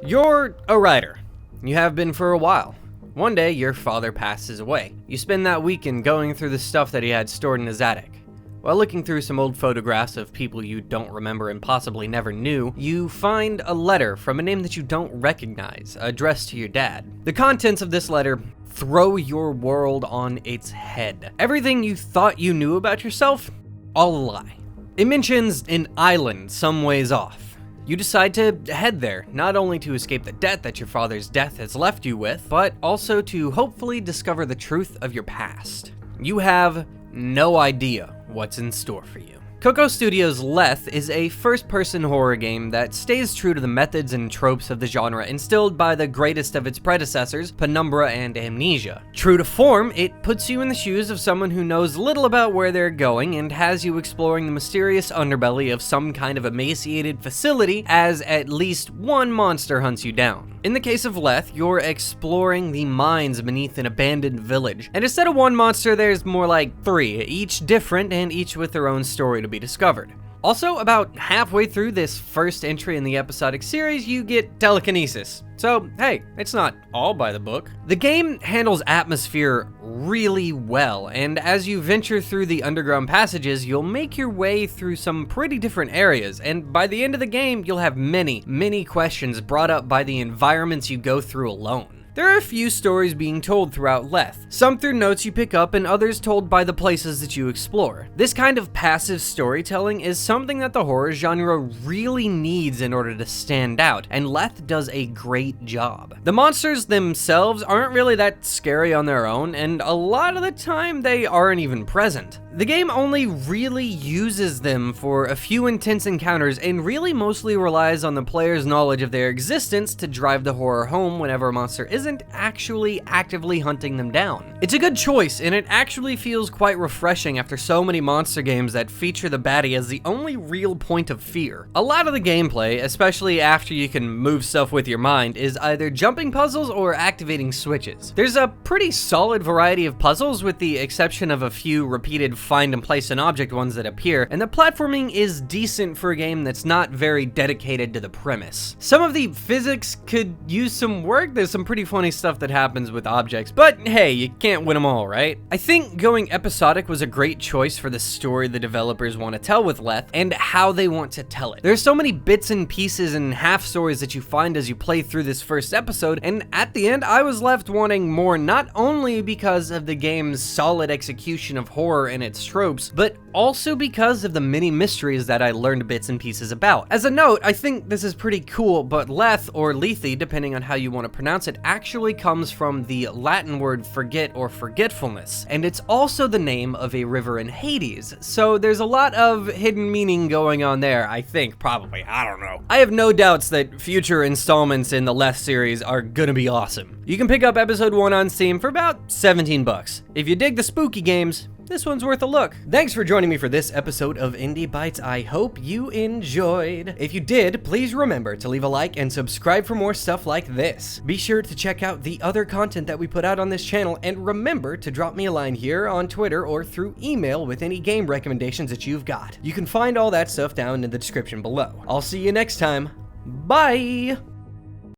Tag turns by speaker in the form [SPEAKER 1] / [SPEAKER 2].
[SPEAKER 1] You're a writer. You have been for a while. One day, your father passes away. You spend that weekend going through the stuff that he had stored in his attic. While looking through some old photographs of people you don't remember and possibly never knew, you find a letter from a name that you don't recognize, addressed to your dad. The contents of this letter throw your world on its head. Everything you thought you knew about yourself, all a lie. It mentions an island some ways off. You decide to head there, not only to escape the debt that your father's death has left you with, but also to hopefully discover the truth of your past. You have no idea what's in store for you. Coco Studios' Lethe is a first-person horror game that stays true to the methods and tropes of the genre instilled by the greatest of its predecessors, Penumbra and Amnesia. True to form, it puts you in the shoes of someone who knows little about where they're going and has you exploring the mysterious underbelly of some kind of emaciated facility as at least one monster hunts you down. In the case of Lethe, you're exploring the mines beneath an abandoned village, and instead of one monster, there's more like 3, each different and each with their own story to be discovered. Also, about halfway through this first entry in the episodic series, you get telekinesis. So, hey, it's not all by the book. The game handles atmosphere really well, and as you venture through the underground passages, you'll make your way through some pretty different areas, and by the end of the game, you'll have many questions brought up by the environments you go through alone. There are a few stories being told throughout Lethe, some through notes you pick up and others told by the places that you explore. This kind of passive storytelling is something that the horror genre really needs in order to stand out, and Lethe does a great job. The monsters themselves aren't really that scary on their own, and a lot of the time they aren't even present. The game only really uses them for a few intense encounters and really mostly relies on the player's knowledge of their existence to drive the horror home whenever a monster isn't actually actively hunting them down. It's a good choice, and it actually feels quite refreshing after so many monster games that feature the baddie as the only real point of fear. A lot of the gameplay, especially after you can move stuff with your mind, is either jumping puzzles or activating switches. There's a pretty solid variety of puzzles with the exception of a few repeated find and place an object ones that appear, and the platforming is decent for a game that's not very dedicated to the premise. Some of the physics could use some work. There's some pretty funny stuff that happens with objects, but hey, you can't win them all, right? I think going episodic was a great choice for the story the developers want to tell with Lethe and how they want to tell it. There's so many bits and pieces and half stories that you find as you play through this first episode, and at the end I was left wanting more, not only because of the game's solid execution of horror and its tropes, but also because of the many mysteries that I learned bits and pieces about. As a note, I think this is pretty cool, but Lethe, or Lethe, depending on how you want to pronounce it, actually comes from the Latin word forget or forgetfulness, and it's also the name of a river in Hades, so there's a lot of hidden meaning going on there, I think, probably, I don't know. I have no doubts that future installments in the Lethe series are gonna be awesome. You can pick up episode 1 on Steam for about 17 bucks. If you dig the spooky games, this one's worth a look. Thanks for joining me for this episode of Indie Bytes. I hope you enjoyed. If you did, please remember to leave a like and subscribe for more stuff like this. Be sure to check out the other content that we put out on this channel, and remember to drop me a line here on Twitter or through email with any game recommendations that you've got. You can find all that stuff down in the description below. I'll see you next time. Bye!